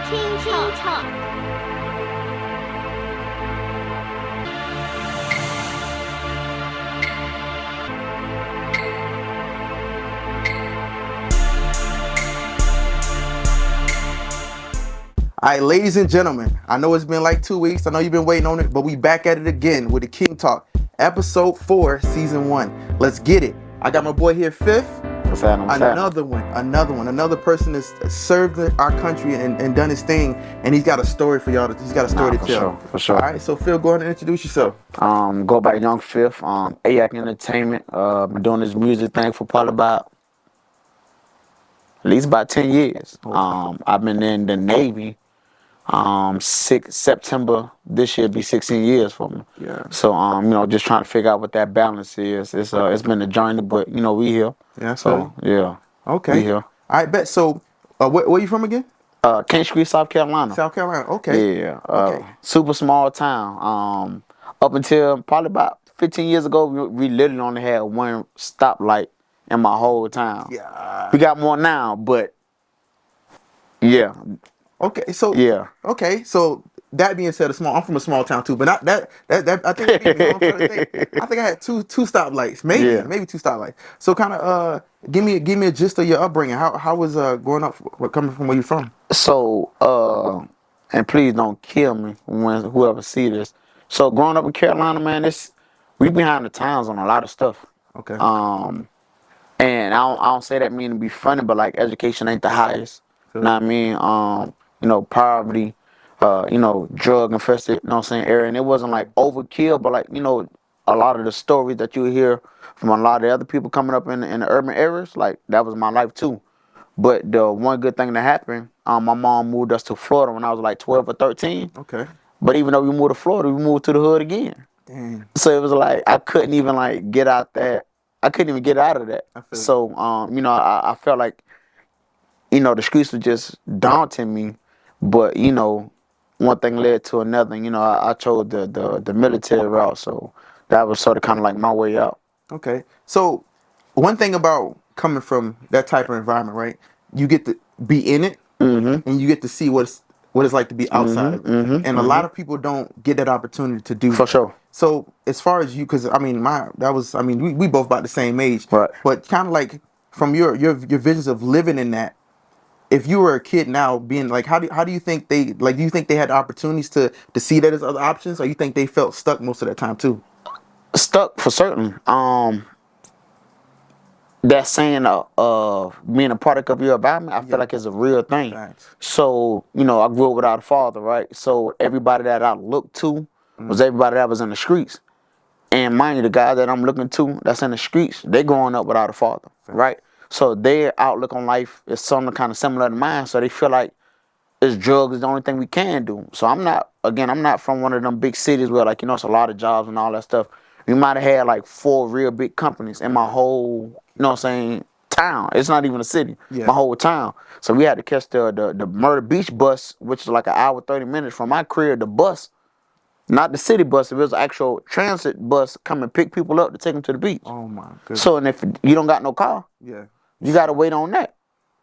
King Talk. All right, ladies and gentlemen, I know it's been like 2 weeks. I know you've been waiting on it, but we back at it again with the King Talk, episode 4, season 1. Let's get it. I got my boy here, Fifth. What's happening? Another person that's served our country and done his thing, and he's got a story for y'all. He's got a story to tell. For sure. All right, so Phil, go ahead and introduce yourself. Go by Young Fifth. AAC Entertainment. Been doing this music thing for probably about at least about 10 years. I've been in the Navy. 6 September this year be 16 years for me. Yeah. So just trying to figure out what that balance is. It's been a journey, but we here. Yeah. So yeah. Okay. We here. All right, bet. So, where you from again? Kent Street, South Carolina. South Carolina. Okay. Yeah. Okay. Super small town. Up until probably about 15 years ago, we literally only had one stoplight in my whole town. Yeah. We got more now, but yeah. Okay. So Yeah. Okay. So that being said, I'm from a small town too, but not that I think I'm trying to think. I think I had two stoplights, maybe two stoplights. So kind of give me a gist of your upbringing. How was growing up coming from where you from? So and please don't kill me when whoever see this. So growing up in Carolina, man, we behind the times on a lot of stuff. Okay. And I don't say that mean to be funny, but like education ain't the highest. You know what I mean? Poverty, drug infested, area. And it wasn't like overkill, but like, a lot of the stories that you hear from a lot of the other people coming up in the urban areas, like that was my life too. But the one good thing that happened, my mom moved us to Florida when I was like 12 or 13. Okay. But even though we moved to Florida, we moved to the hood again. Dang. So it was like I couldn't even like get out that. I couldn't even get out of that. So I felt like the streets were just daunting me. But one thing led to another. I chose the military route, so that was sort of kind of like my way out. Okay. So one thing about coming from that type of environment, right? You get to be in it, and you get to see what it's like to be outside of it. And a lot of people don't get that opportunity to do For that. sure. So as far as you, because we both about the same age, Right. But kind of like from your visions of living in that. If you were a kid now, being like, how do you think they like? Do you think they had opportunities to see that as other options, or you think they felt stuck most of that time too? Stuck for certain. That saying of being a product of your environment, I feel like it's a real thing. Thanks. So I grew up without a father, right? So everybody that I looked to was everybody that was in the streets. And mind you, the guy that I'm looking to that's in the streets, they growing up without a father, right? So their outlook on life is something kind of similar to mine. So they feel like drugs is the only thing we can do. So I'm not from one of them big cities where like, it's a lot of jobs and all that stuff. We might have had like 4 real big companies in my whole, town. It's not even a city, my whole town. So we had to catch the Myrtle Beach bus, which is like an hour, 30 minutes from my crib, the bus. Not the city bus, it was an actual transit bus come and pick people up to take them to the beach. Oh my goodness. So, and if you don't got no car, you got to wait on that.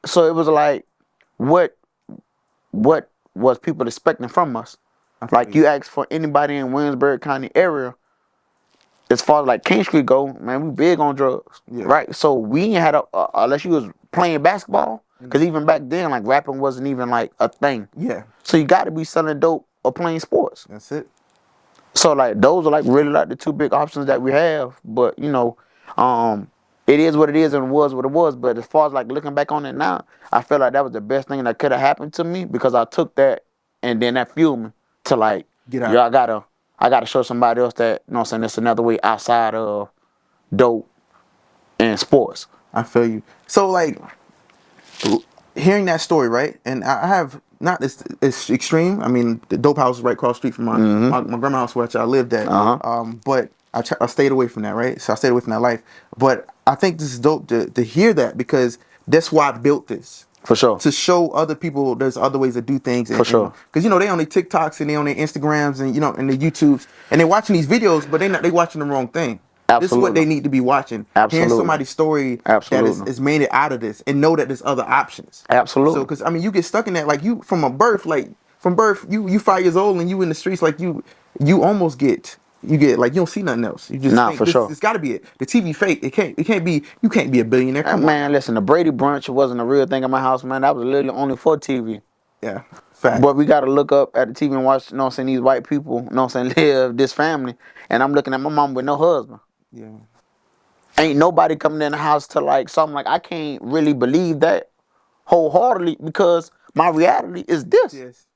So it was like, what was people expecting from us? Like you ask for anybody in Williamsburg County area, as far as like King Street go, man, we big on drugs, right? So we ain't had unless you was playing basketball, because even back then, like rapping wasn't even like a thing. Yeah. So you got to be selling dope or playing sports. That's it. So like those are like really like the 2 big options that we have. But it is what it is and it was what it was. But as far as like looking back on it now, I feel like that was the best thing that could have happened to me, because I took that and then that fueled me to like, get out. I gotta show somebody else that, there's another way outside of dope and sports. I feel you. So like hearing that story, right? And I have not it's extreme. I mean, the dope house is right across the street from my grandma's house, which I lived at. But I stayed away from that, right? So I stayed away from that life. But I think this is dope to hear that, because that's why I built this. For sure. To show other people there's other ways to do things. For sure. Because they on their TikToks and they on their Instagrams and and their YouTubes, and they're watching these videos, but they watching the wrong thing. This is what Absolutely. they need to be watching. Hearing Absolutely. somebody's story that Absolutely. is made it out of this, and know that there's other options. Absolutely. So, because I mean, you get stuck in that, like you from a birth, like from birth, you 5 years old and you in the streets, like you almost get. You get like you don't see nothing else. You just Nah, think for sure. it's got to be it. The TV fake. It can't be. You can't be a billionaire. Come on. Man, listen, the Brady Brunch wasn't a real thing in my house, man. That was literally only for TV. Yeah. Fact. But we got to look up at the TV and watch, you know what I'm saying, these white people, you know what I'm saying, live this family. And I'm looking at my mom with no husband. Yeah. Ain't nobody coming in the house to like something like, I can't really believe that wholeheartedly because my reality is this. Yes.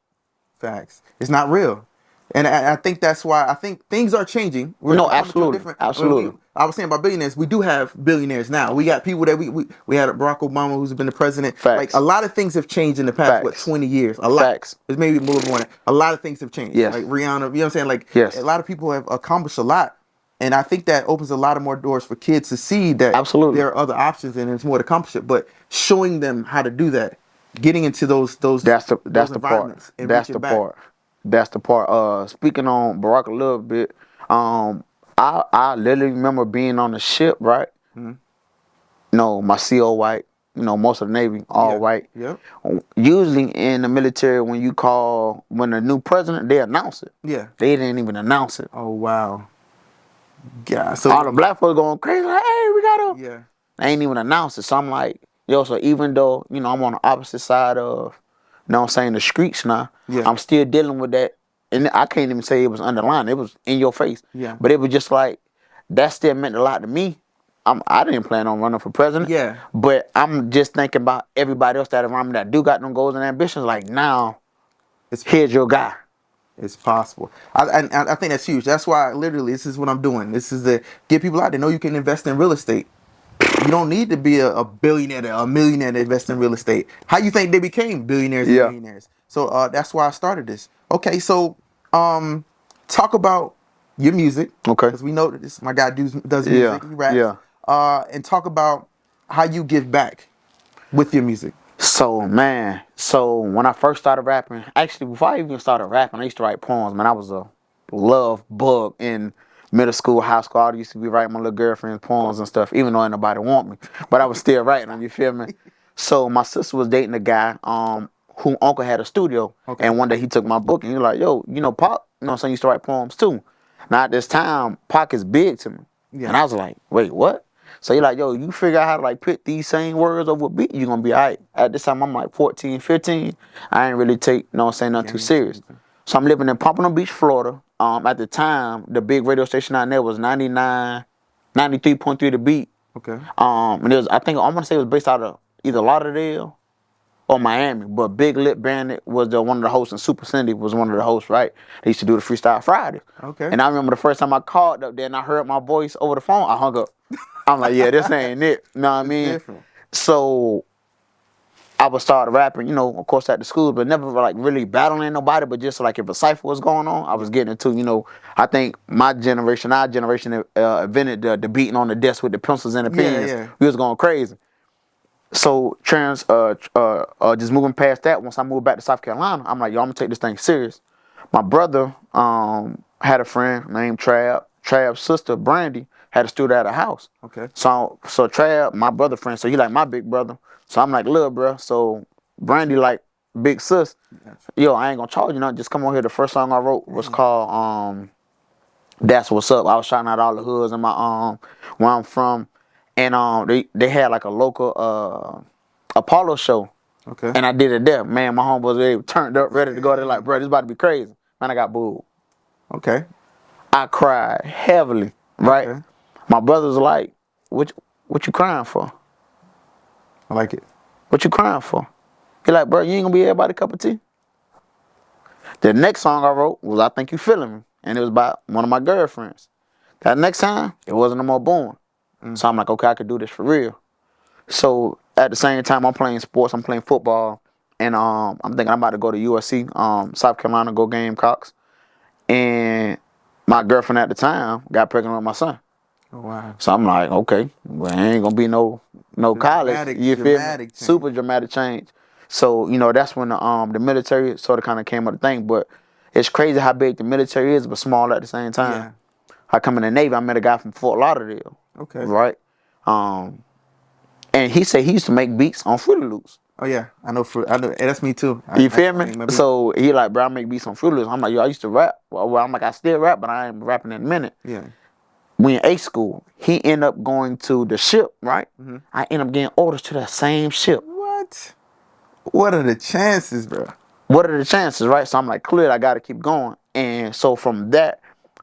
Facts. It's not real. And I think that's why I think things are changing. No, coming to a absolutely. Absolutely. I was saying about billionaires. We do have billionaires now. We got people that we had Barack Obama, who's been the president. Facts. Like a lot of things have changed in the past, Facts. 20 years? A lot. Facts. It's maybe a little more than that. A lot of things have changed. Yes. Like Rihanna, you know what I'm saying? Like Yes. a lot of people have accomplished a lot. And I think that opens a lot of more doors for kids to see that Absolutely. there are other options and there's more to accomplish it. But showing them how to do that, getting into those That's the part. environments and That's reaching the back. part. That's the part. Speaking on Barack a little bit, I literally remember being on the ship, right? Mm-hmm. You know, my CO white, you know, most of the Navy, all Yeah. white. Yep. Usually in the military, when a new president, they announce it. Yeah. They didn't even announce it. Oh wow. Yeah. So All the black folks going crazy, like, hey, we got to. yeah. They ain't even announced it. So I'm like, yo, so even though, you know, I'm on the opposite side of, you know what I'm saying, the streets now, Yeah. I'm still dealing with that. And I can't even say it was underlined. It was in your face. Yeah. But it was just like, that still meant a lot to me. I didn't plan on running for president. Yeah. But I'm just thinking about everybody else that around me that do got them goals and ambitions. Like, now, here's your guy. It's possible. I think that's huge. That's why literally this is what I'm doing. This is to get people out there know you can invest in real estate. You don't need to be a billionaire, a millionaire to invest in real estate. How you think they became billionaires and Yeah. millionaires? So that's why I started this. Okay, so talk about your music. Okay. Because we know that this my guy does music. Yeah, He raps. yeah. And talk about how you give back with your music. So, man, when I first started rapping, actually, before I even started rapping, I used to write poems, man. I was a love bug in middle school, high school. I used to be writing my little girlfriend's poems and stuff, even though ain't nobody want me. But I was still writing them, you feel me? So, my sister was dating a guy who uncle had a studio. Okay. And one day he took my book and he was like, yo, you know, Pac, you know what I'm saying, used to write poems too. Now, at this time, Pac is big to me. Yeah. And I was like, wait, what? So you're like, yo, you figure out how to like put these same words over a beat, you're gonna be all right. At this time, I'm like 14, 15. I ain't really take, you know what I'm saying, nothing too serious. So I'm living in Pompano Beach, Florida. At the time, the big radio station out there was 93.3 The Beat. Okay. And it was, I think, I want to say it was based out of either Lauderdale or Miami. But Big Lip Bandit was one of the hosts, and Super Cindy was one of the hosts, right? They used to do the Freestyle Fridays. Okay. And I remember the first time I called up there and I heard my voice over the phone, I hung up. I'm like, yeah, this ain't it. You know what I mean? Different. So I would start rapping, you know, of course at the school, but never like really battling nobody, but just like if a cipher was going on, I was getting into, you know, I think our generation invented the beating on the desk with the pencils and the pens. Yeah. We was going crazy. So just moving past that, once I moved back to South Carolina, I'm like, yo, I'm gonna take this thing serious. My brother had a friend named Trav. Trav's sister, Brandy, had a studio at her house. Okay. So Trav, my brother friend, so he like my big brother. So I'm like, little bro. So Brandy like big sis. Yo, I ain't gonna charge you nothing. Just come on here. The first song I wrote was called That's What's Up. I was shouting out all the hoods in my where I'm from. And they had like a local Apollo show. Okay. And I did it there. Man, my homeboys they turned up, ready to go. They're like, bro, this about to be crazy. Man, I got booed. Okay. I cried heavily, right? Okay. My brother's like, what you crying for? I like it. What you crying for? He like, bro, you ain't gonna be everybody's cup of tea. The next song I wrote was I Think You Feeling Me. And it was about one of my girlfriends. That next time, it wasn't no more born. So I'm like, okay, I could do this for real. So at the same time, I'm playing sports, I'm playing football. And I'm thinking I'm about to go to USC, South Carolina, go Gamecocks. And my girlfriend at the time got pregnant with my son. Oh, wow. So I'm like, okay, well, ain't gonna be no college. You feel me? Change. Super dramatic change. So, you know, that's when the military sort of kind of came up the thing. But it's crazy how big the military is, but small at the same time. Yeah. I come in the Navy. I met a guy from Fort Lauderdale. Okay. Right. And he said he used to make beats on Fruity Loops. Oh yeah, I know. And that's me too. You feel me? make my beats. So he like, bro, I make beats on Fruity Loops. I'm like, yo, I used to rap. Well, I'm like, I still rap, but I ain't rapping in a minute. Yeah. We in A school. He ended up going to the ship, right? Mm-hmm. I end up getting orders to that same ship. What? What are the chances, bro? What are the chances, right? So I'm like, clearly, I got to keep going. And so from that,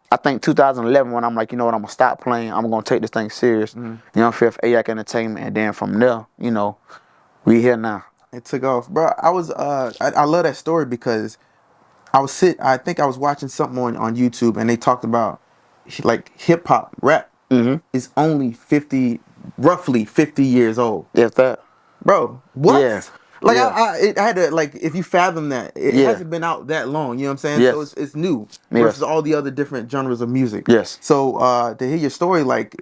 I think 2011, when I'm like, you know what, I'm going to stop playing. I'm going to take this thing serious. Mm-hmm. Young Fifth, AYAC Entertainment. And then from there, you know, we here now. It took off, bro. I was I love that story because I think I was watching something on YouTube and they talked about like hip hop rap is only roughly 50 years old. If that. Bro, what? Yeah. Like Yeah. I had to, like, if you fathom that, it Yeah. hasn't been out that long, you know what I'm saying? Yes. So it's new Yes. versus all the other different genres of music. Yes. So to hear your story, like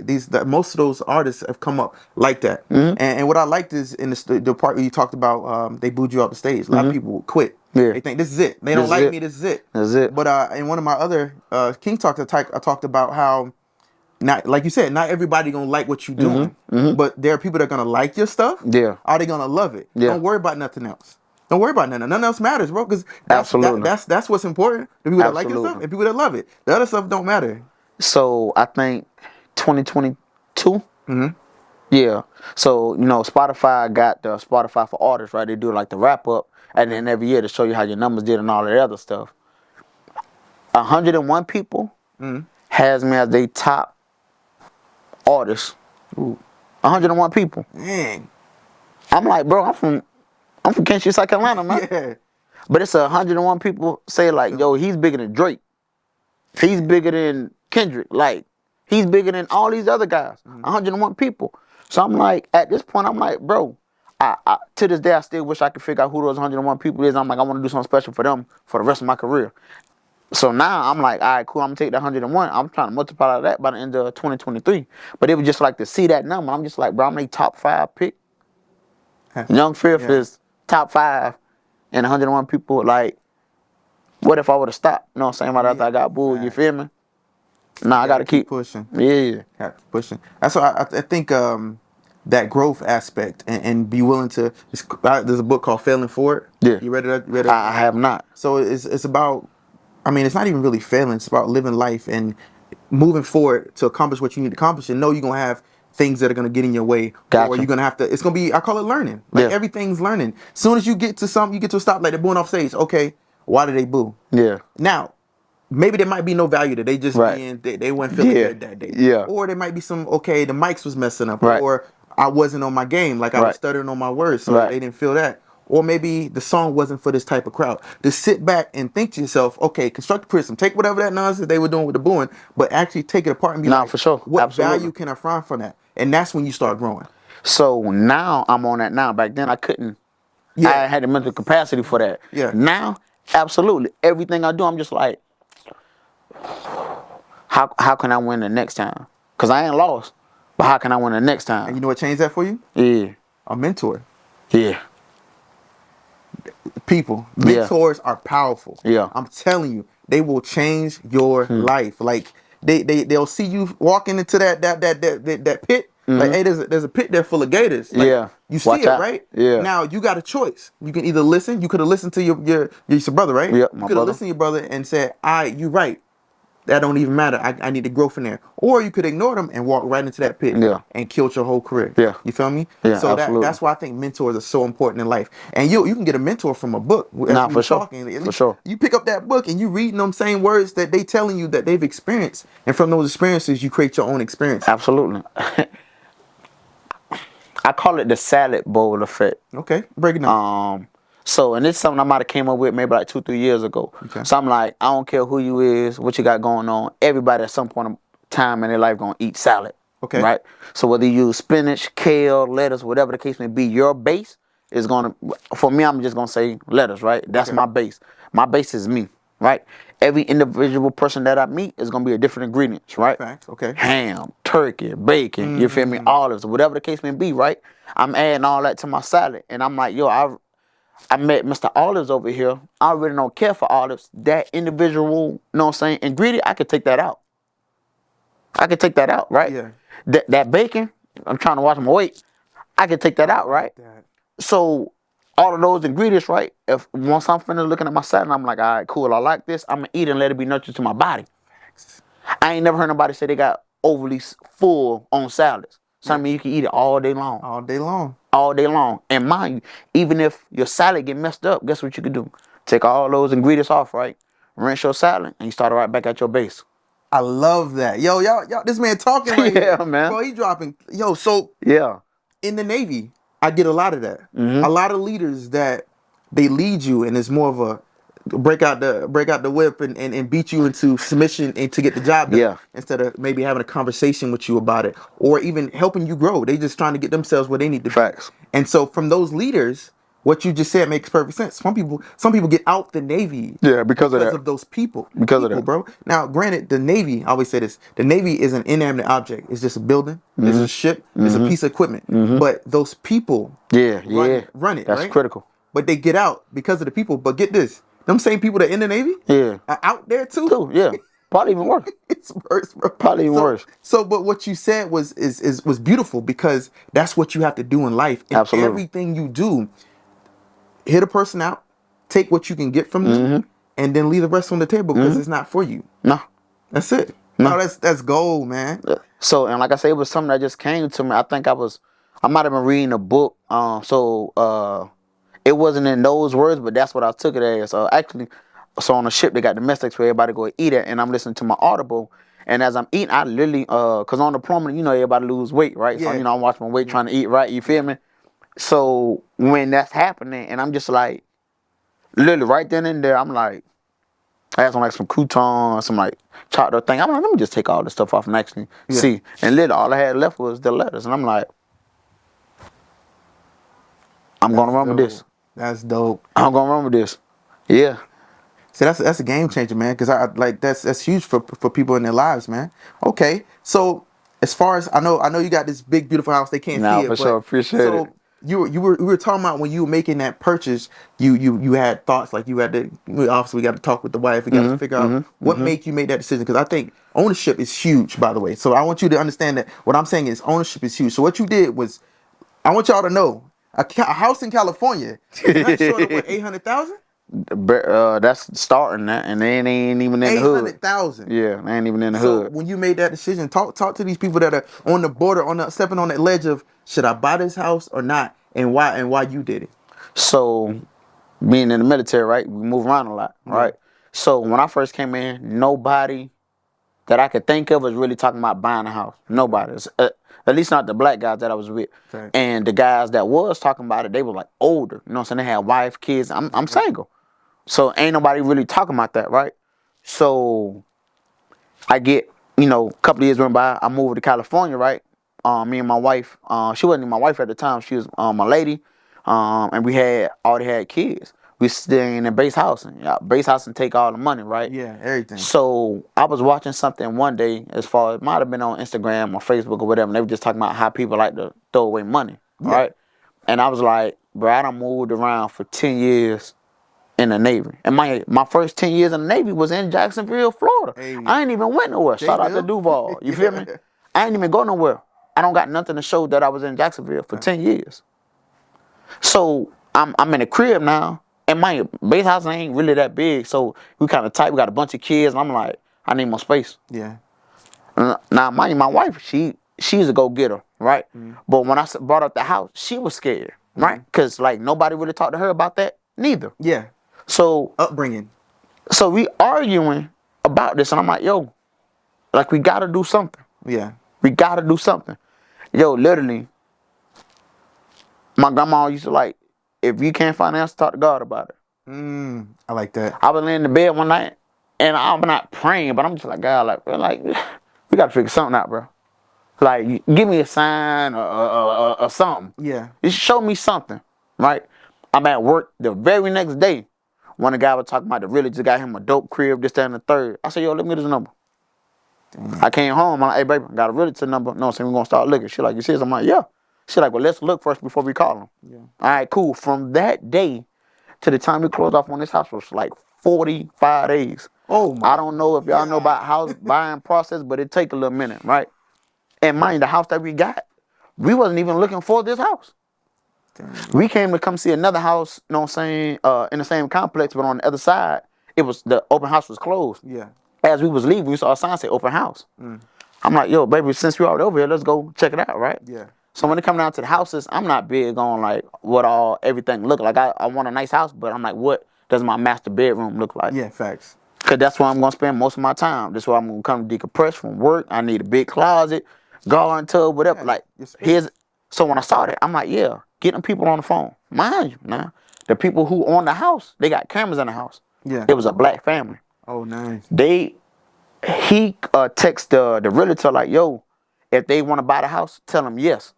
most of those artists have come up like that. And what I liked is in the part where you talked about they booed you off the stage. A lot of people quit. Yeah. They think this is it. They don't This is like it. me. This is it. This is it. But in one of my other King Talks, I talked about how, not like you said, not everybody gonna like what you're doing, but there are people that are gonna like your stuff. Yeah. Are they gonna love it? Yeah. Don't worry about nothing else. Don't worry about nothing. Nothing else matters, bro. Because Absolutely. that's what's important. The people that like your stuff Absolutely. and people that love it. The other stuff don't matter. So I think 2022. Yeah. So, you know, Spotify got the Spotify for artists, right? They do like the wrap up and then every year to show you how your numbers did and all that other stuff. 101 people has me as they top artist. 101 people. Dang. I'm like, bro, I'm from Kansas, South Carolina, man. Yeah. But it's 101 people say like, yo, he's bigger than Drake. He's bigger than Kendrick. Like, he's bigger than all these other guys. 101 people. So I'm like, at this point, I'm like, bro, I to this day, I still wish I could figure out who those 101 people is. I'm like, I want to do something special for them for the rest of my career. So now I'm like, all right, cool. I'm gonna take that 101. I'm trying to multiply that by the end of 2023. But it was just like to see that number. I'm just like, bro, I'm a top 5 pick. Young Fifth is top 5 and 101 people. Like, what if I would have stopped? You know what I'm saying? Right after I got booed, you feel me? Nah, I gotta keep pushing. Yeah. Keep pushing. That's why I think that growth aspect and be willing to. There's a book called Failing Forward. Yeah. You read it? I have not. So it's about. I mean, it's not even really failing. It's about living life and moving forward to accomplish what you need to accomplish. And know you're gonna have things that are gonna get in your way, Gotcha. or you're gonna have to. It's gonna be. I call it learning. Like everything's learning. As soon as you get to something, you get to a stop. Like they're booing off stage. Okay, why did they boo? Yeah. Now, maybe there might be no value to they just being they weren't feeling good that day. Yeah. Or there might be some the mics was messing up, Right. or I wasn't on my game, like I was stuttering on my words, so they didn't feel that. Or maybe the song wasn't for this type of crowd. Just sit back and think to yourself, okay, constructive criticism. Take whatever that nonsense they were doing with the booing, but actually take it apart and be like, for sure. What Absolutely. value can I find from that? And that's when you start growing. So now I'm on that now. Back then I couldn't. Yeah. I had the mental capacity for that. Yeah. Now, absolutely. Everything I do, I'm just like, how can I win the next time? Because I ain't lost. But how can I win the next And time? you know what changed that for you? Yeah. A mentor. Yeah. People, Yeah. mentors are powerful. Yeah. I'm telling you, they will change your life. Like they'll see you walking into that pit. Like, hey, there's a pit there full of gators. Like, Yeah. you see Watch it, out. right? Yeah. Now you got a choice. You can either listen. You could have listened to your brother, right? Yeah, You my could have brother. listened to your brother and said, you right. That don't even matter. I need to grow from there. Or you could ignore them and walk right into that pit and kill your whole career. Yeah. You feel me? Yeah, So absolutely. that's why I think mentors are so important in life. And you can get a mentor from a book. As Nah, we for were sure. talking. At For least sure. You pick up that book and you reading them same words that they telling you that they've experienced. And from those experiences, you create your own experience. Absolutely. I call it the salad bowl effect. Okay. Break it down. So, and this is something I might have came up with maybe like 2-3 years ago. Okay. So I'm like, I don't care who you is, what you got going on. Everybody at some point of time in their life gonna eat salad. Okay. Right? So whether you use spinach, kale, lettuce, whatever the case may be, your base is gonna, for me, I'm just gonna say lettuce, right? That's my base. My base is me, right? Every individual person that I meet is gonna be a different ingredients, right? Facts. Okay. Ham, turkey, bacon, you feel me? Olives, whatever the case may be, right? I'm adding all that to my salad. And I'm like, yo, I met Mr. Olives over here. I really don't care for olives. That individual, you know what I'm saying, ingredient, I could take that out. I can take that out, right? Yeah. That bacon, I'm trying to watch my weight. I can take that out, right? That. So all of those ingredients, right? If once I'm finished looking at my salad, I'm like, all right, cool. I like this. I'm gonna eat it and let it be nurtured to my body. I ain't never heard nobody say they got overly full on salads. So I mean, you can eat it all day long. All day long. All day long. And mind you, even if your salad get messed up, guess what you can do? Take all those ingredients off, right? Rinse your salad, and you start right back at your base. I love that. Yo, y'all, this man talking right Yeah, here. man. Bro, he dropping. Yo, so Yeah. in the Navy, I get a lot of that. Mm-hmm. A lot of leaders that they lead you, and it's more of a break out the whip and beat you into submission and to get the job done. Yeah. Instead of maybe having a conversation with you about it or even helping you grow. They just trying to get themselves where they need to be. Facts. And so from those leaders, what you just said makes perfect sense. Some people get out the Navy Because of that. those people. Because of that. Bro. Now, granted, the Navy, I always say this, the Navy is an inanimate object. It's just a building, it's a ship, it's a piece of equipment. But those people run it, That's right? critical. But they get out because of the people. But get this, them same people that in the Navy are out there too. Yeah. Probably even worse. It's worse, bro. Probably even worse. So, but what you said was beautiful because that's what you have to do in life. And Absolutely. everything you do, hit a person out, take what you can get from them, and then leave the rest on the table because it's not for you. No. That's it. No, that's gold, man. So, and like I said, it was something that just came to me. I think I might have been reading a book. It wasn't in those words, but that's what I took it as. Actually, so on a ship, they got domestics where everybody go eat it, and I'm listening to my Audible. And as I'm eating, I literally, cause on the promenade, everybody lose weight, right? Yeah. So, I'm watching my weight, trying to eat right. You feel me? So when that's happening, and I'm just like, literally right then and there, I'm like, I had some croutons, some chopped up thing. I'm like, let me just take all this stuff off and actually see. And literally, all I had left was the lettuce, and I'm like, I'm gonna run with this. That's dope. I'm gonna run with this. Yeah. So that's a game changer, man. Because that's huge for people in their lives, man. Okay, so as far as I know you got this big beautiful house. They can't see it. For sure, appreciate it. We were talking about when you were making that purchase, you had thoughts like you had to. Obviously, we got to talk with the wife. We got to figure out what made you make that decision. Because I think ownership is huge, by the way. So I want you to understand that what I'm saying is ownership is huge. So what you did was, I want y'all to know a house in California is not short of what, 800,000. That's starting that, and they ain't even in the hood. 800,000. Yeah, they ain't even in the So hood. when you made that decision, talk to these people that are on the border, stepping on that ledge of should I buy this house or not, and why you did it. So, being in the military, right, we move around a lot, right? So when I first came in, nobody that I could think of was really talking about buying a house. Nobody. At least not the black guys that I was with. Okay. And the guys that was talking about it, they were like older. You know what I'm saying? They had wife, kids. I'm single. So ain't nobody really talking about that, right? So I get, a couple of years went by, I moved to California, right? Me and my wife, she wasn't even my wife at the time, she was my lady. And we already had kids. We staying in a base house and take all the money, right? Yeah, everything. So I was watching something one day, as far as it might have been on Instagram or Facebook or whatever, and they were just talking about how people like to throw away money, right? And I was like, bro, I done moved around for 10 years in the Navy. And my first 10 years in the Navy was in Jacksonville, Florida. Hey. I ain't even went nowhere. Shout out to Duval. You feel me? I ain't even go nowhere. I don't got nothing to show that I was in Jacksonville for 10 years. So I'm in a crib now. And my base house ain't really that big, so we kind of tight. We got a bunch of kids, and I'm like, I need more space. Yeah. Now, my wife, she's a go-getter, right? But when I brought up the house, she was scared, right? Because, nobody really talked to her about that, neither. Yeah. So, upbringing. So we arguing about this, and I'm like, yo, we got to do something. Yeah. We got to do something. Yo, literally, my grandma used to if you can't find an answer, talk to God about it. I like that. I was laying in the bed one night, and I'm not praying, but I'm just like, God, we got to figure something out, bro. Give me a sign or something. Yeah. Just show me something, right? I'm at work the very next day. When the guy was talking about the realtor just got him a dope crib, this, that, and the third. I said, yo, let me get his number. I came home. I'm like, hey, baby, got a realtor number. No, so we're going to start looking. She like, you serious? I'm like, yeah. She like, well, let's look first before we call him. Yeah. All right, cool. From that day to the time we closed off on this house was 45 days. Oh my. I don't know if y'all know about house buying process, but it take a little minute, right? And mind the house that we got, we wasn't even looking for this house. Damn. We came to come see another house, you know what I'm saying, in the same complex, but on the other side, the open house was closed. Yeah. As we was leaving, we saw a sign say open house. I'm like, yo, baby, since we already over here, let's go check it out, right? Yeah. So when it come down to the houses, I'm not big on like everything look like. I want a nice house, but I'm like, what does my master bedroom look like? Yeah, facts. Cause that's where I'm gonna spend most of my time. That's where I'm gonna come decompress from work. I need a big closet, garden tub, whatever. Yeah, like your space. here's so when I saw that, I'm like, yeah, getting people on the phone. Mind you, now the people who own the house, they got cameras in the house. Yeah. It was a black family. Oh, nice. He text the realtor like, yo, if they want to buy the house, tell them yes.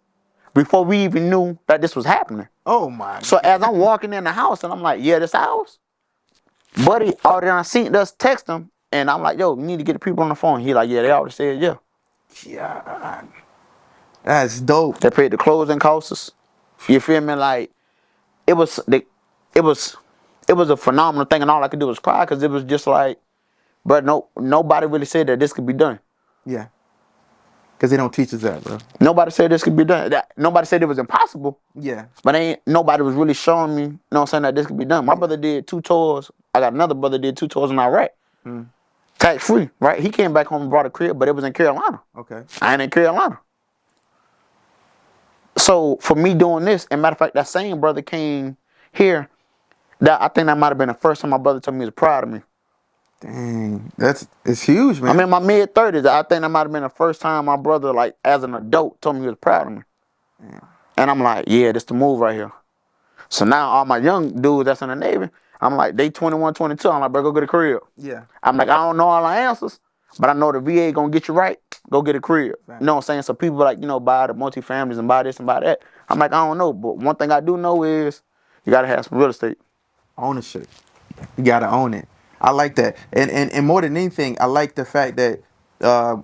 Before we even knew that this was happening. Oh my. So as I'm walking in the house and I'm like, yeah, this ours. Buddy already done seen us text him, and I'm like, yo, you need to get the people on the phone. He like, yeah, they already said yeah. Yeah. That's dope. They paid the closing costs. You feel me? Like it was a phenomenal thing, and all I could do was cry because it was just like, but nobody really said that this could be done. Yeah. Because they don't teach us that, bro. Nobody said this could be done. Nobody said it was impossible. Yeah. But nobody was really showing me, you know what I'm saying, that this could be done. My brother did 2 tours. I got another brother did 2 tours in Iraq. Tax free, right? He came back home and brought a crib, but it was in Carolina. Okay. I ain't in Carolina. So for me doing this, and matter of fact, that same brother came here. I think that might have been the first time my brother told me he was proud of me. Dang. It's huge, man. I'm in my mid-30s. I think that might have been the first time my brother, like, as an adult, told me he was proud of me. And I'm like, yeah, this the move right here. So now all my young dudes that's in the Navy, I'm like, they 21, 22. I'm like, bro, go get a crib. Yeah. I'm like, I don't know all the answers, but I know the VA gonna get you right. Go get a crib. Right. You know what I'm saying? So people like, buy the multi-families and buy this and buy that. I'm like, I don't know. But one thing I do know is you gotta have some real estate. Ownership. You gotta own it. I like that. And more than anything, I like the fact that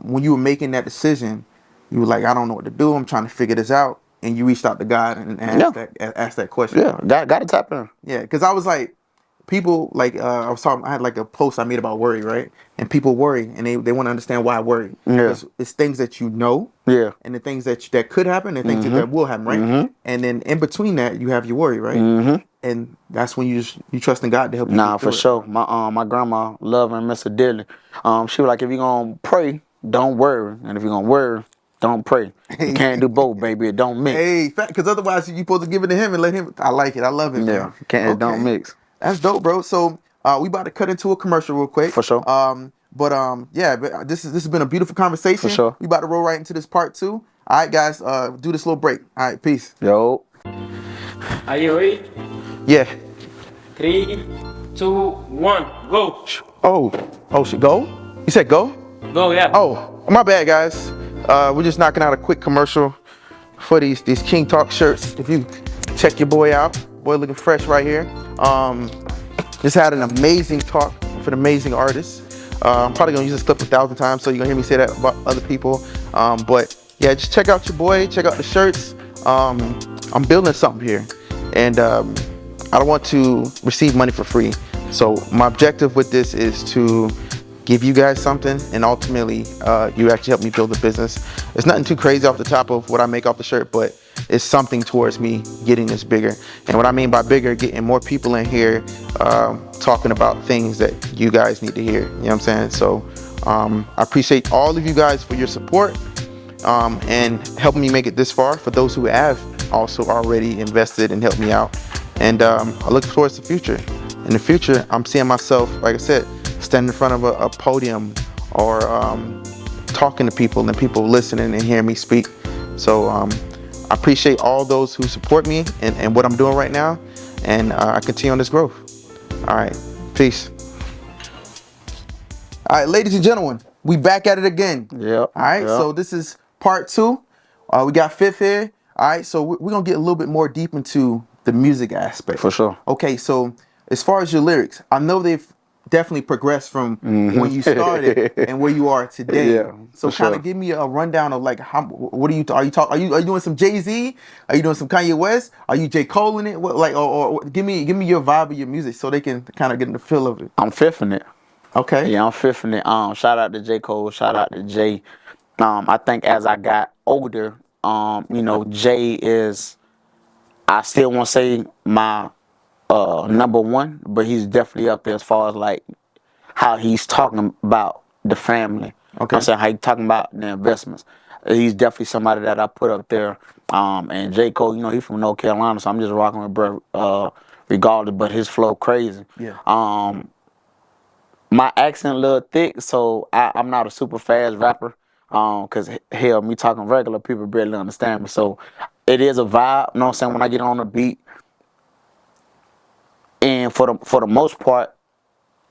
when you were making that decision, you were like, I don't know what to do. I'm trying to figure this out. And you reached out to God and asked that question. Yeah, got to tap in. Yeah, because I was like, people like I had like a post I made about worry, right? And people worry, and they want to understand why I worry. Yeah, it's things that you know. Yeah, and the things that could happen, and things that will happen, right? And then in between that, you have your worry, right? And that's when you trust in God to help you. Nah, for sure. My grandma, love and miss her dearly. She was like, if you're gonna pray, don't worry, and if you're gonna worry, don't pray. You can't do both, baby. It don't mix. Hey, because otherwise you're supposed to give it to him and let him. I like it. I love it. Yeah, man. It don't mix. That's dope, bro. So we about to cut into a commercial real quick. For sure. But this has been a beautiful conversation. For sure. We about to roll right into this part 2. All right, guys. Do this little break. All right, peace. Yo. Are you ready? Yeah. 3, 2, 1, go. Oh, shit. Go? You said go? Go, yeah. Oh, my bad, guys. We're just knocking out a quick commercial for these King Talk shirts. If you check your boy out, boy looking fresh right here. Just had an amazing talk with an amazing artist. I'm probably gonna use this clip 1,000 times, so you're gonna hear me say that about other people. But yeah, just check out your boy, check out the shirts. I'm building something here, and I don't want to receive money for free. So my objective with this is to give you guys something, and ultimately you actually help me build a business. It's nothing too crazy off the top of what I make off the shirt, but it's something towards me getting this bigger. And what I mean by bigger, getting more people in here talking about things that you guys need to hear. You know what I'm saying? So I appreciate all of you guys for your support and helping me make it this far, for those who have also already invested and helped me out. And I look towards the future. In the future, I'm seeing myself, like I said, standing in front of a podium or talking to people and people listening and hearing me speak. So I appreciate all those who support me and what I'm doing right now. And I continue on this growth. All right, peace. All right, ladies and gentlemen, we back at it again. Yeah. All right, so this is part 2. We got Fifth here. All right, so we're going to get a little bit more deep into the music aspect. For sure. Okay, so as far as your lyrics, I know they've definitely progressed from when you started and where you are today. Yeah, So for kind of sure. give me a rundown of like how what are you are you doing some Jay-Z? Are you doing some Kanye West? Are you J. Cole in it? What like or give me your vibe of your music so they can kind of get in the feel of it. I'm fifth in it. Okay. Yeah, I'm fifth in it. Shout out to J. Cole. Shout out to Jay. I think as I got older, Jay is. I still want to say my number one, but he's definitely up there as far as like how he's talking about the family. Okay. I'm saying how he's talking about the investments. He's definitely somebody that I put up there. And J. Cole, he's from North Carolina, so I'm just rocking with bro regardless, but his flow crazy. Yeah. My accent a little thick, so I'm not a super fast rapper. Cause hell, me talking regular, people barely understand me. So it is a vibe, you know what I'm saying, when I get on the beat. And for the most part,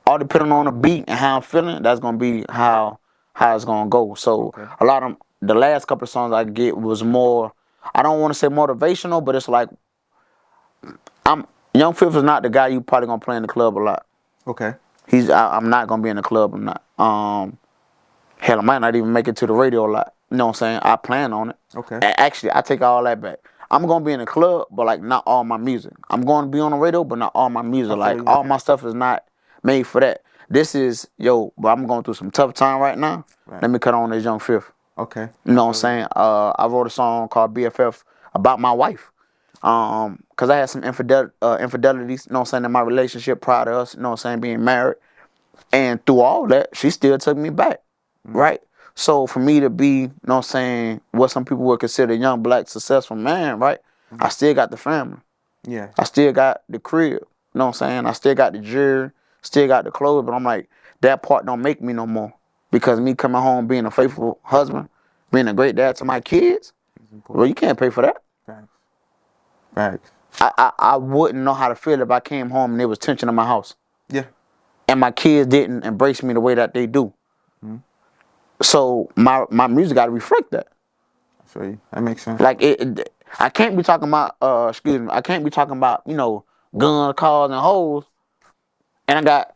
all depending on the beat and how I'm feeling, that's gonna be how it's gonna go. So a lot of the last couple of songs I get was more, I don't want to say motivational, but it's like Young Fifth is not the guy you probably gonna play in the club a lot. Okay. I'm not gonna be in the club. I'm not. Hell, I might not even make it to the radio a lot. You know what I'm saying? I plan on it. Okay. Actually, I take all that back. I'm gonna be in the club, but like not all my music. I'm gonna be on the radio, but not all my music. Like you. all my stuff is not made for that. This is but I'm going through some tough time right now. Right. Let me cut on this Young Fifth. Okay. You know what I'm saying? I wrote a song called BFF about my wife. Cause I had some infidelities, you know what I'm saying, in my relationship prior to us, you know what I'm saying, being married. And through all that, she still took me back. Right? So for me to be, you know what I'm saying, what some people would consider a young black successful man, right? I still got the family. Yeah. I still got the crib. You know what I'm saying? I still got the jewelry, still got the clothes, but I'm like, that part don't make me no more. Because me coming home being a faithful husband, being a great dad to my kids, well, you can't pay for that. Facts. Facts. I wouldn't know how to feel if I came home and there was tension in my house. Yeah. And my kids didn't embrace me the way that they do. So my music got to reflect that. I feel you. That makes sense. Like I can't be talking about I can't be talking about guns, cars, and hoes, and I got,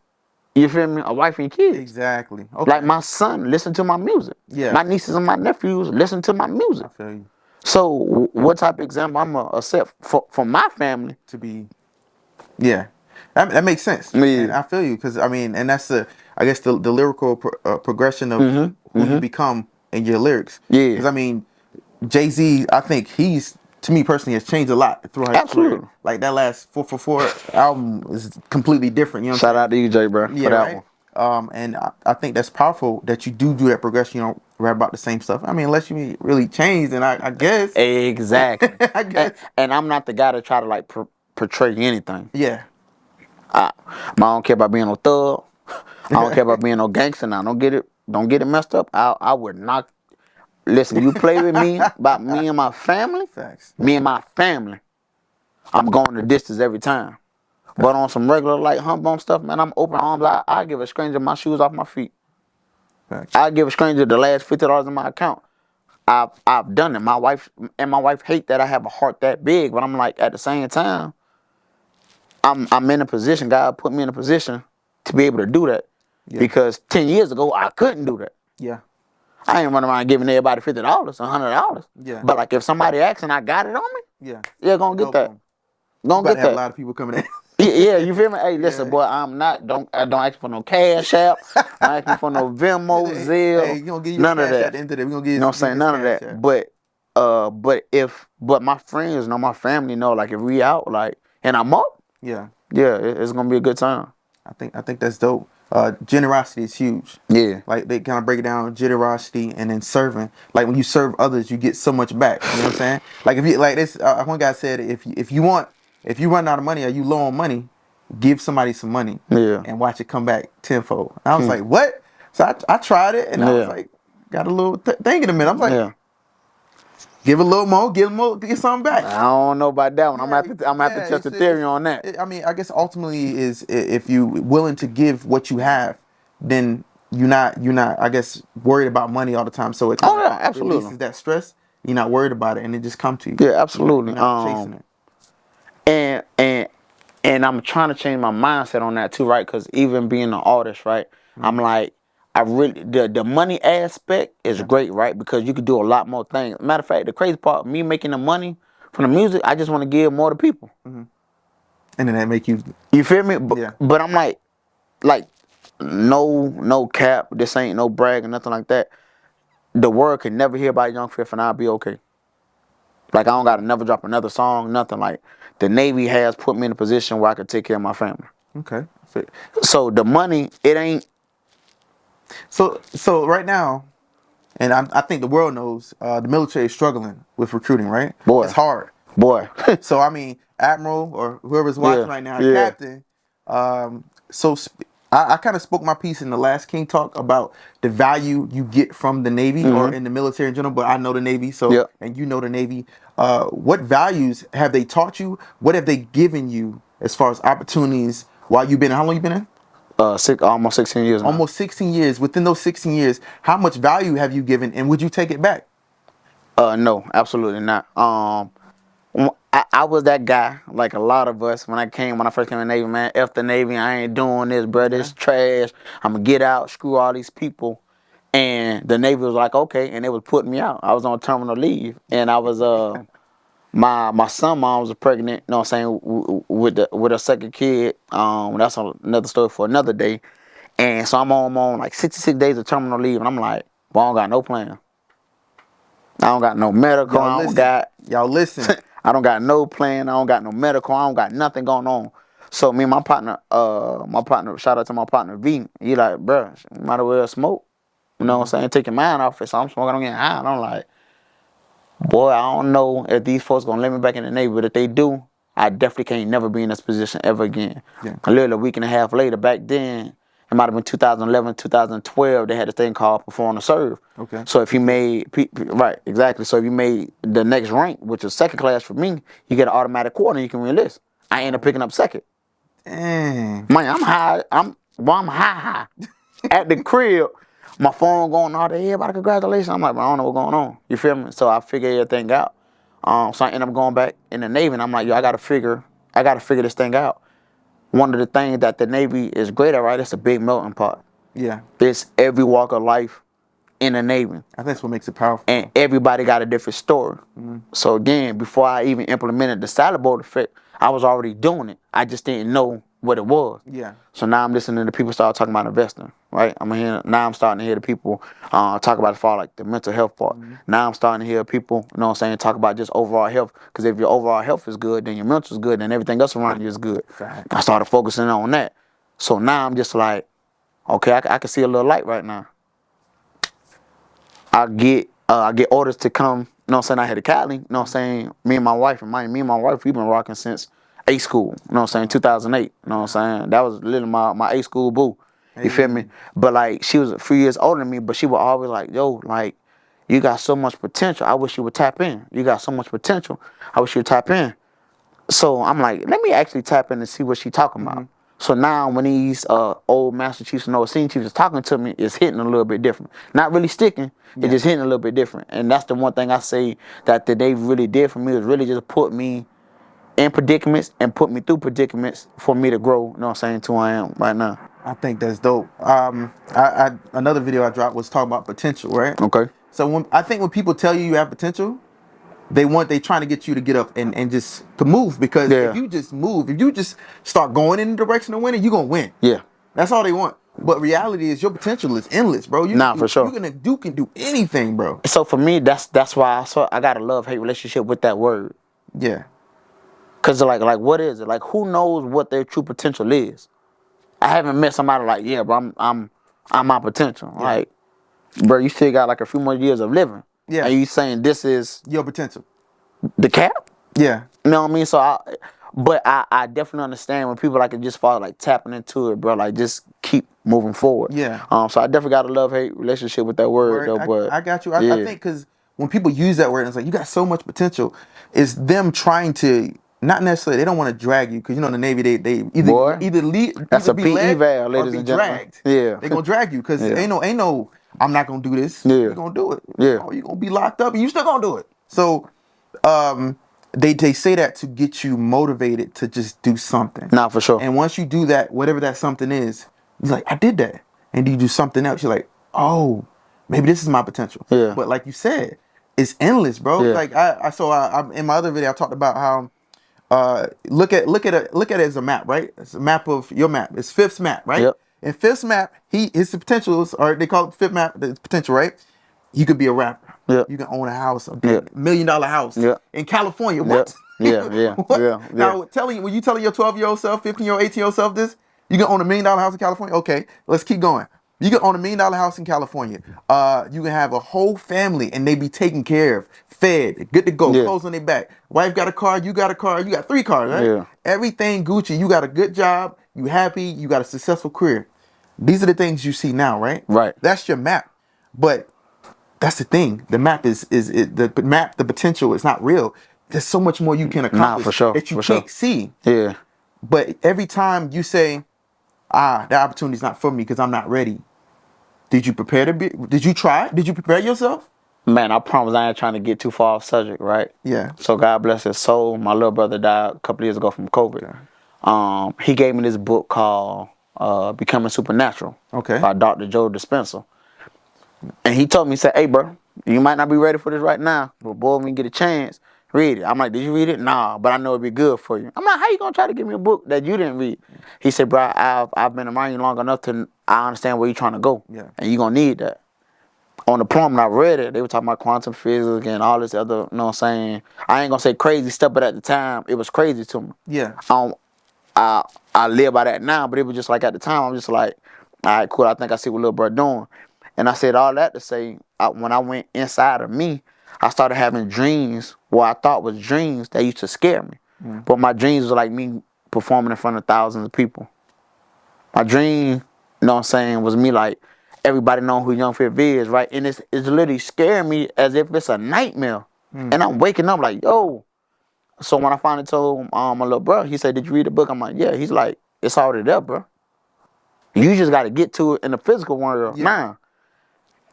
you feel me, a wife and kids. Exactly. Okay. Like my son listen to my music. Yeah. My nieces and my nephews listen to my music. I feel you. So what type of example I'm gonna set for my family to be? Yeah. That makes sense. Yeah. And I feel you because and that's I guess the lyrical progression of who you become in your lyrics. Yeah. Because Jay-Z, I think he's, to me personally, has changed a lot throughout his Absolutely. career. Like that last 444 album is completely different. You know what I'm Shout out to you, Jay, bro, yeah, for that right? one. And I think that's powerful that you do that progression. You don't rap about the same stuff. Unless you really change, then I guess. Exactly. I guess. And I'm not the guy to try to like portray anything. Yeah. I don't care about being no thug. I don't care about being no gangster. Now, don't get it messed up. I would not. Listen, you play with me about me and my family. Facts. Me and my family, I'm going the distance every time. But on some regular like hump bump stuff, man, I'm open arms. I give a stranger my shoes off my feet. Facts. I give a stranger the last $50 in my account. I've done it. My wife hate that I have a heart that big, but I'm like, at the same time, I'm in a position. God put me in a position to be able to do that. Yeah. Because 10 years ago I couldn't do that. Yeah. I ain't running around giving everybody $50, $100. Yeah. But like if somebody asks and I got it on me, Yeah. gonna get that. You Gonna about get to have a that. lot of people coming in. Yeah, you feel me? Hey, listen, Yeah. boy, I'm not. Don't ask for no cash app. I'm asking for no Venmo, Zelle. Hey, you gonna give you none of cash that. at the end of the day. We gonna give You know what I'm saying? None of that. But my friends know, my family know. Like if we out, like, and I'm up, Yeah. it's gonna be a good time. I think that's dope. Generosity is huge. Yeah. Like they kind of break it down, generosity and then serving. Like when you serve others, you get so much back. You know what I'm saying? Like if you like this, one guy said if you run out of money or you low on money, give somebody some money. Yeah. And watch it come back tenfold. And I was like, what? So I tried it and I was like, got a little thing in a minute. I'm like, Yeah. give a little more, get something back. I don't know about that one. I'm gonna have to test the theory on that. I guess ultimately is if you willing to give what you have, then you're not I guess worried about money all the time. So it Oh, yeah, absolutely. releases that stress. You're not worried about it, and it just come to you. Yeah, absolutely. You're not chasing it. And I'm trying to change my mindset on that too, right? Because even being an artist, right? I'm like, I really the money aspect is great, right? Because you could do a lot more things. Matter of fact, the crazy part, me making the money from the music, I just want to give more to people. And then that make you. You feel me? But, Yeah. but I'm like, no cap. This ain't no brag or nothing like that. The world can never hear about Young Fifth and I'll be okay. Like I don't gotta never drop another song, nothing. Like the Navy has put me in a position where I can take care of my family. Okay. So the money, it ain't. So right now, and I think the world knows the military is struggling with recruiting, right? Boy. It's hard. Boy. So I mean, Admiral or whoever's watching Yeah, right now, yeah. Captain. I kind of spoke my piece in the last King Talk about the value you get from the Navy or in the military in general. But I know the Navy, so Yep. and you know the Navy. What values have they taught you? What have they given you as far as opportunities while you've been? How long you been in? Almost 16 years now. Almost 16 years. Within those 16 years, how much value have you given, and would you take it back? No, absolutely not. I was that guy, like a lot of us, when I first came in the Navy, man, F the Navy, I ain't doing this, bro, this trash. I'm gonna get out, screw all these people. And the Navy was like, okay, and they was putting me out. I was on terminal leave, and I was, my son mom was pregnant, you know what I'm saying, with a second kid. That's another story for another day. And so I'm on like 66 days of terminal leave, and I'm like, well, I don't got no plan. I don't got no medical. Y'all listen. I don't got no plan. I don't got no medical. I don't got nothing going on. So me and my partner, shout out to my partner V. He like, bro, you might as well smoke. You know what I'm saying? Take your mind off it. So I'm smoking, I'm getting high. And I'm like, boy, I don't know if these folks gonna let me back in the Navy, but if they do, I definitely can't never be in this position ever again. Yeah. Literally a week and a half later, back then, it might have been 2011, 2012, they had this thing called Perform to Serve. Okay. So if you made, right, exactly. So if you made the next rank, which is second class for me, you get an automatic quarter and you can re-enlist. I ended up picking up second. Dang. Man, I'm high. I'm high. At the crib, my phone going all day, everybody congratulations. I'm like, I don't know what's going on. You feel me? So I figured everything out. So I ended up going back in the Navy and I'm like, yo, I gotta figure this thing out. One of the things that the Navy is great at, right? It's a big melting pot. Yeah. It's every walk of life in the Navy. I think that's what makes it powerful. And everybody got a different story. So again, before I even implemented the salad bowl effect, I was already doing it. I just didn't know what it was. Yeah. So now I'm listening to people start talking about investing, right? Now I'm starting to hear the people talk about as far like the mental health part. Now I'm starting to hear people, you know what I'm saying, talk about just overall health. Because if your overall health is good, then your mental is good, then everything else around you is good. Fact. I started focusing on that. So now I'm just like, okay, I can see a little light right now. I get orders to come, you know what I'm saying, I had to Cali, you know what I'm saying, me and my wife, we've been rocking since A school, you know what I'm saying, 2008, you know what I'm saying, that was literally my A school boo, you feel me, but like, she was a few years older than me, but she was always like, yo, like, you got so much potential, I wish you would tap in, you got so much potential, I wish you would tap in, so I'm like, let me actually tap in and see what she talking about. So now when these old Master Chiefs and old Senior Chiefs is talking to me, it's hitting a little bit different. Not really sticking, it's just hitting a little bit different. And that's the one thing I say that they really did for me, is really just put me in predicaments and put me through predicaments for me to grow, you know what I'm saying, to who I am right now. I think that's dope. Another video I dropped was talking about potential, right? Okay. So when people tell you have potential, they trying to get you to get up and just to move, because if you just move, if you just start going in the direction of winning, you're gonna win. Yeah. That's all they want. But reality is your potential is endless, bro. For sure. You can do anything, bro. So for me, that's why I got a love-hate relationship with that word. Yeah. Cause like what is it? Like, who knows what their true potential is? I haven't met somebody like, yeah, bro, I'm my potential. Yeah. Like, bro, you still got like a few more years of living. Yeah. And you saying this is Your potential. the cap? Yeah. You know what I mean? So I definitely understand when people like it just fall like tapping into it, bro. Like, just keep moving forward. Yeah. So I definitely got a love-hate relationship with that word, though. But I got you. I think because when people use that word, it's like, you got so much potential. It's them trying to, not necessarily, they don't want to drag you, because you know in the Navy they either lead. That's either a be PE led valve, or ladies be and gentlemen. dragged. Yeah. They gonna drag you, because Yeah. ain't no I'm not gonna do this. Yeah. You're gonna do it. Yeah. Or you're gonna be locked up and you still gonna do it. So They say that to get you motivated to just do something. Nah, for sure. And once you do that, whatever that something is, you're like, I did that. And you do something else, you're like, oh, maybe this is my potential. Yeah. But like you said, it's endless, bro. Yeah. Like I in my other video I talked about how look at it as a map, right? It's a map of your map. It's Fifth's map, right? Yep. In Fifth's map, his potentials, or they call it Fifth map, the potential, right? You could be a rapper. Yep. You can own a house, a Yep. $1 million house Yep. in California. What? Yeah, yeah, What? yeah, yeah. Now, when you telling your 12-year-old self, 15-year-old, 18-year-old self this, you can own $1 million house in California. Okay, let's keep going. You can own $1 million house in California. You can have a whole family and they be taken care of, fed, good to go, Yeah. clothes on their back. Wife got a car, you got a car, you got 3 cars, right? Yeah. Everything Gucci. You got a good job, you happy, you got a successful career. These are the things you see now, right? Right. That's your map. But that's the thing. The map the map, the potential is not real. There's so much more you can accomplish for sure, that you for sure. can't see. Yeah. But every time you say, that opportunity's not for me because I'm not ready. Did you prepare to be? Did you try? Did you prepare yourself? Man, I promise I ain't trying to get too far off subject, right? Yeah. So God bless his soul. My little brother died a couple years ago from COVID. He gave me this book called Becoming Supernatural. Okay. By Dr. Joe Dispenza. And he told me, he said, hey, bro, you might not be ready for this right now, but boy, when you get a chance, read it. I'm like, did you read it? Nah, but I know it'd be good for you. I'm like, how you gonna try to give me a book that you didn't read? He said, bro, I've been around you long enough to I understand where you're trying to go. Yeah. And you gonna need that. On the plum, when I read it, they were talking about quantum physics and all this other, you know what I'm saying? I ain't gonna say crazy stuff, but at the time, it was crazy to me. Yeah. I live by that now, but it was just like at the time, I'm just like, all right, cool, I think I see what little bro doing. And I said all that to say, when I went inside of me, I started having dreams, what I thought was dreams that used to scare me. But my dreams was like me performing in front of thousands of people. My dream, you know what I'm saying, was me like, everybody know who Young Fifth is, right? And it's literally scaring me as if it's a nightmare. And I'm waking up like, yo. So when I finally told my little bro, he said, did you read the book? I'm like, yeah. He's like, it's already there, bro. You just got to get to it in the physical world now.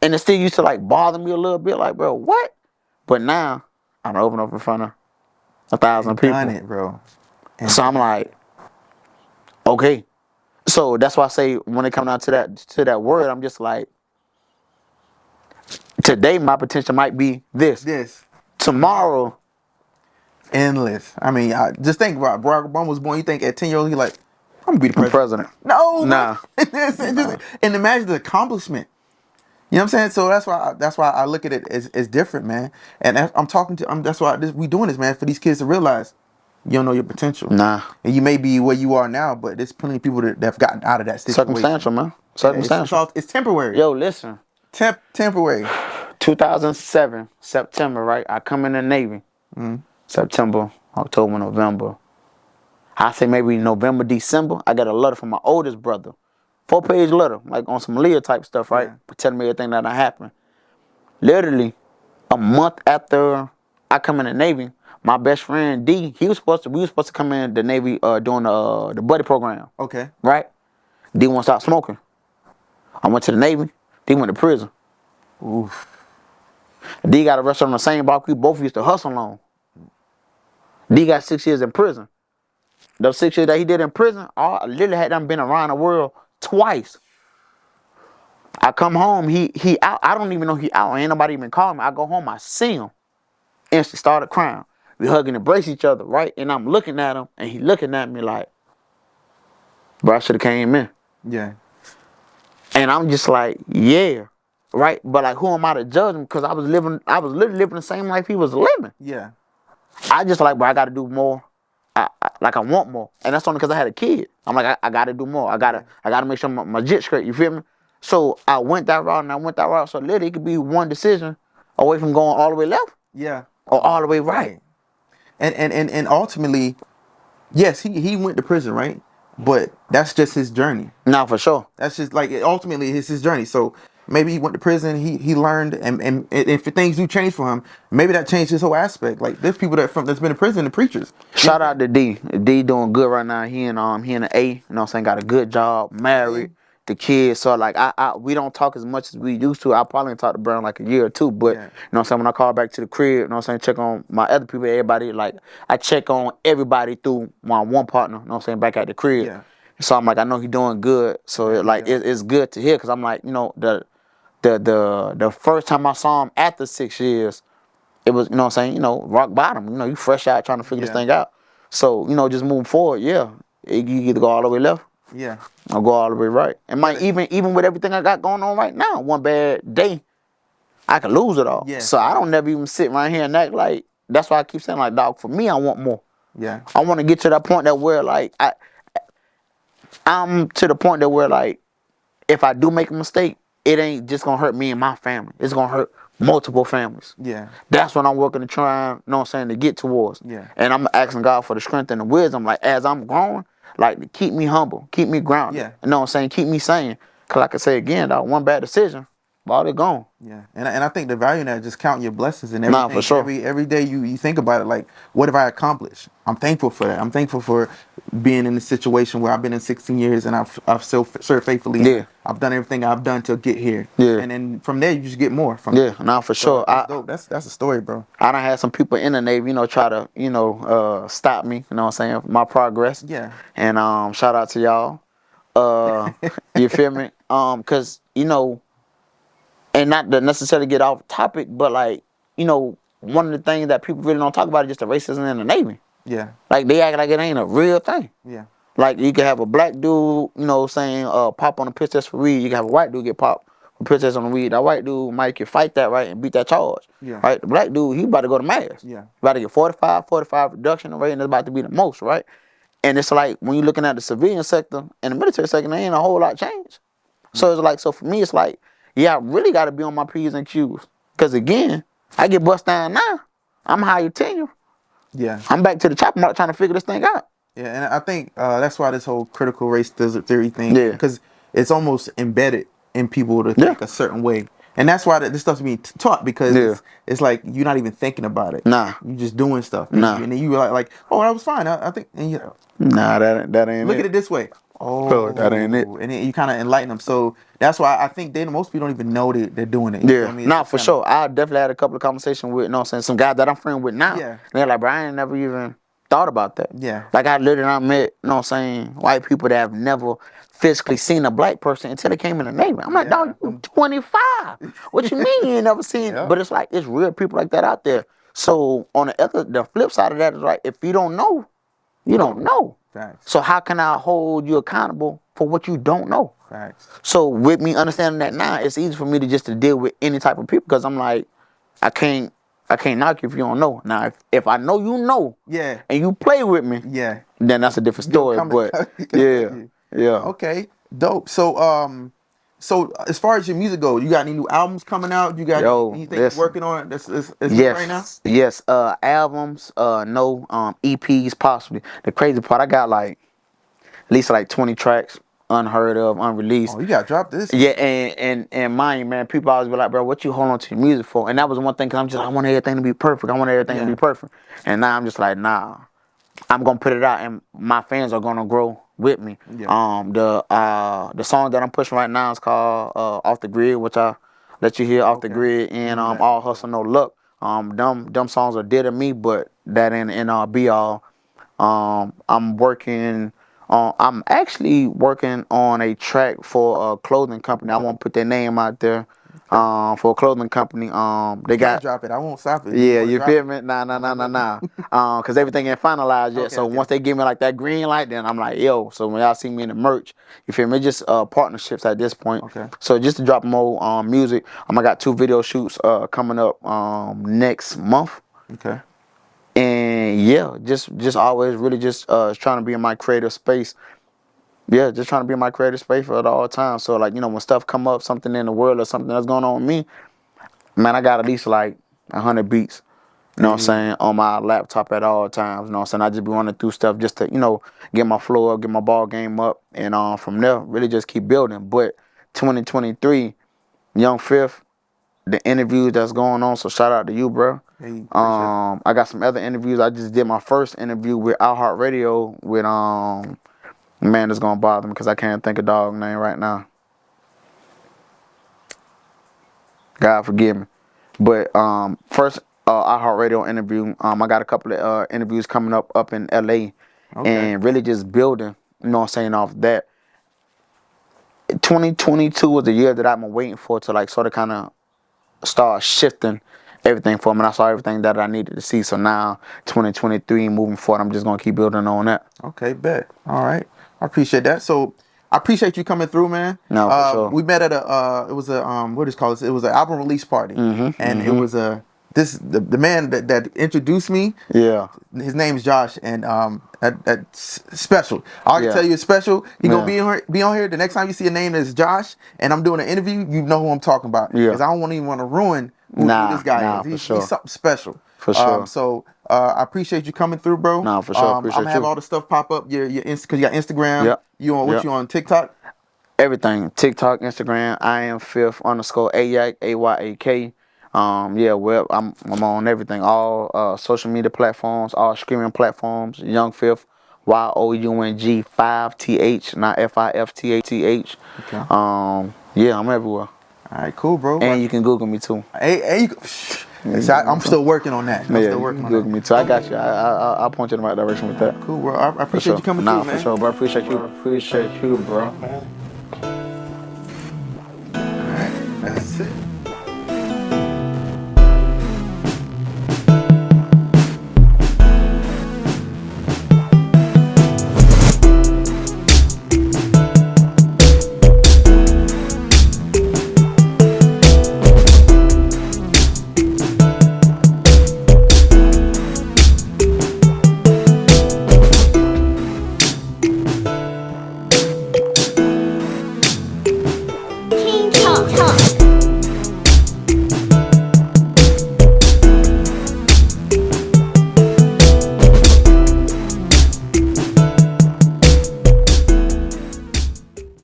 And it still used to like bother me a little bit, like, bro, what? But now, I'm open up in front of 1,000 people. Done it, bro. So I'm like, okay. So that's why I say when it comes down to that word, I'm just like, today my potential might be this. Tomorrow, endless. I mean, just think about Barack Obama was born. You think at 10 years old, he like, I'm gonna be the president. No, nah. And imagine the accomplishment. You know what I'm saying? So that's why I look at it as different, man. And I'm talking to, that's why we doing this, man, for these kids to realize you don't know your potential. Nah. And you may be where you are now, but there's plenty of people that have gotten out of that situation. Circumstantial, man. Circumstantial. It's temporary. Yo, listen. Temporary. 2007, September, right? I come in the Navy. September, October, November. I say maybe November, December. I got a letter from my oldest brother. 4-page letter, like on some Leah type stuff, right? Yeah. Telling me everything that happened. Literally, a month after I come in the Navy, my best friend D, we were supposed to come in the Navy doing the buddy program. Okay. Right? D won't stop smoking. I went to the Navy. D went to prison. Oof. D got arrested on the same block we both used to hustle on. D got 6 years in prison. Those 6 years that he did in prison, I literally had them been around the world twice. I come home, he out. I don't even know he out. Ain't nobody even call me. I go home, I see him. Instantly started crying. We hug and embrace each other, right? And I'm looking at him, and he looking at me like, bro, I should have came in. Yeah. And I'm just like, yeah, right? But like, who am I to judge him? Because I was literally living the same life he was living. Yeah. I just like, bro, I got to do more. I want more. And that's only because I had a kid. I'm like, I got to do more. I got to make sure my jit straight, you feel me? So I went that route, So literally, it could be one decision away from going all the way left. Yeah. Or all the way right. And ultimately, yes, he went to prison, right? But that's just his journey. Nah, for sure. That's just like, ultimately it's his journey. So maybe he went to prison, he learned, and if things do change for him, maybe that changed his whole aspect. Like there's people that's been in prison, the preachers. Shout out to D. D doing good right now. He in the A, you know what I'm saying, got a good job, married. the kids. So like we don't talk as much as we used to. I probably talk to Brown like a year or two, but Yeah. you know what I'm saying, when I call back to the crib, you know what I'm saying, check on my other people, everybody, like I check on everybody through my one partner, you know what I'm saying, back at the crib. Yeah. So I'm like, I know he doing good. So Yeah, it, like yeah. it's good to hear, because I'm like, you know, the first time I saw him after 6 years, it was, you know what I'm saying, you know, rock bottom. You know, you fresh out trying to figure this Yeah. thing out. So, you know, just moving forward, yeah. You either go all the way left Yeah. or go all the way right. And might Yeah. even with everything I got going on right now, one bad day, I could lose it all. Yes, So I yes. don't never even sit right here and act like, that's why I keep saying, like, dog, for me, I want more. Yeah. I want to get to that point that where like I'm to the point that where like if I do make a mistake, it ain't just gonna hurt me and my family. It's gonna hurt multiple families. Yeah. That's what I'm working to try, you know what I'm saying, to get towards. Yeah. And I'm asking God for the strength and the wisdom, like as I'm growing, like to keep me humble, keep me grounded. Yeah. You know what I'm saying? Keep me sane. Cause like I say again, dog, one bad decision, all they gone. Yeah, and I think the value in that is just counting your blessings and Nah, everything. for sure. Every day you think about it, like, what have I accomplished? I'm thankful for that. I'm thankful for being in a situation where I've been in 16 years and I've still served faithfully. Yeah. I've done everything I've done to get here. Yeah. And then from there you just get more. From Yeah, nah, for sure. that's dope. That's a story, bro. I done had some people in the Navy, you know, try to, you know, stop me, you know what I'm saying, my progress. Yeah. And shout out to y'all. You feel me? Cause, you know, and not to necessarily get off topic, but like, you know, one of the things that people really don't talk about is just the racism in the Navy. Yeah. Like they act like it ain't a real thing. Yeah. Like you can have a black dude, you know, saying pop on a piss test for weed. You can have a white dude get popped for piss test on the weed. That white dude might can fight that, right, and beat that charge. Yeah. Right? The black dude, he about to go to mass. Yeah. About to get 45 reduction rate, and it's about to be the most, right? And it's like when you're looking at the civilian sector and the military sector, there ain't a whole lot changed. So it's like, so for me, it's like, yeah, I really got to be on my P's and Q's. Because again, I get bust down now. I'm higher tenure. Yeah. I'm back to the chopping block trying to figure this thing out. Yeah, and I think that's why this whole critical race theory thing, Yeah. because it's almost embedded in people to think a certain way. And that's why this stuff's being taught, because it's like you're not even thinking about it. Nah. You're just doing stuff. Nah. And then you were like, oh, that was fine. I think, and you know, Nah, that ain't look it. at it this way. Oh, that ain't it. And then you kind of enlighten them. So that's why I think most people don't even know they're doing it. You Yeah, feel me? It's nah, just for kinda- sure. I definitely had a couple of conversations with, you know what I'm saying, some guys that I'm friends with now. Yeah. And they're like, bro, I ain't never even thought about that. Yeah. Like I literally met, you know what I'm saying, white people that have never physically seen a black person until they came in the Navy. I'm like, dog, you 25. What you mean you ain't never seen? Yeah. But it's like, it's real people like that out there. So on the flip side of that is like, if you don't know, you don't know. Facts. So how can I hold you accountable for what you don't know? Facts. So with me understanding that now, it's easy for me to just to deal with any type of people, because I'm like, I can't knock you if you don't know. Now if I know you know, Yeah. and you play with me, Yeah. then that's a different story. come- But come- yeah. Okay. Dope. So as far as your music goes, you got any new albums coming out? You got Yo, anything listen. you're working on that's Yes, right now? yes. Albums, no, EPs possibly. The crazy part, I got like at least like 20 tracks, unheard of, unreleased. Oh, you gotta drop this. Yeah, and mind you, man, people always be like, bro, what you hold on to your music for? And that was one thing, because I want everything to be perfect. I want everything to be perfect. And now I'm just like, nah, I'm gonna put it out, and my fans are gonna grow with me. Yeah. The song that I'm pushing right now is called Off the Grid, which I let you hear, Off the Grid, and All Hustle No Luck. Them songs are dead to me, but that ain't be all. I'm actually working on a track for a clothing company. I won't put their name out there. For a clothing company. They got drop it. I won't stop it. yeah, wanna you drop feel it? me? Nah. Cause everything ain't finalized yet. Okay, So okay. once they give me like that green light, then I'm like, yo. So when y'all see me in the merch, you feel me? It's just partnerships at this point. Okay. So just to drop more music, I got 2 video shoots coming up next month. Okay. And yeah, just always really just trying to be in my creative space. Yeah, just trying to be in my creative space at all times. So like, you know, when stuff come up, something in the world or something that's going on with me, man, I got at least like 100 beats, you know what I'm saying, on my laptop at all times. You know what I'm saying? I just be running through stuff just to, you know, get my flow up, get my ball game up, and from there, really just keep building. But 2023, Young Fifth, the interviews that's going on, so shout out to you, bro. Hey, appreciate it. I got some other interviews. I just did my first interview with iHeartRadio with man, it's gonna bother me because I can't think of dog name right now. God forgive me. But first iHeartRadio interview. I got a couple of interviews coming up in LA, and really just building. You know what I'm saying, off that. 2022 was the year that I've been waiting for to like sort of kind of start shifting everything for me. And I saw everything that I needed to see. So now 2023 moving forward, I'm just gonna keep building on that. Okay, bet. All right, I appreciate that. So I appreciate you coming through, man. No, for sure. We met at it was a what is it called? It was an album release party, and it was the man that introduced me. Yeah. His name's Josh, and that's special. I can Yeah. tell you it's special. He Yeah. gonna be on here. The next time you see a name that's Josh, and I'm doing an interview, you know who I'm talking about. Yeah. Because I don't even want to ruin who Nah, this guy nah, is. for He's sure. something special. For sure. So I appreciate you coming through, bro. Nah, for sure. I'm Appreciate gonna have you. all the stuff pop up. Because you got Instagram. Yep. You on what Yep. you on TikTok? Everything. TikTok, Instagram, I am fifth_AYAK, AYAK. Yeah, well, I'm on everything. All social media platforms, all streaming platforms. Young Fifth, YOUNG 5TH, not FIFTATH. Okay. Yeah, I'm everywhere. All right, cool, bro. And you can Google me too. Hey, I'm still working on that. I'm Yeah, still you working can on Google that. me too. I got you. I'll point you in the right direction with that. Cool, bro. I For appreciate sure. you coming Nah, through, man. for sure, bro. Appreciate you. Appreciate you, bro. That's it.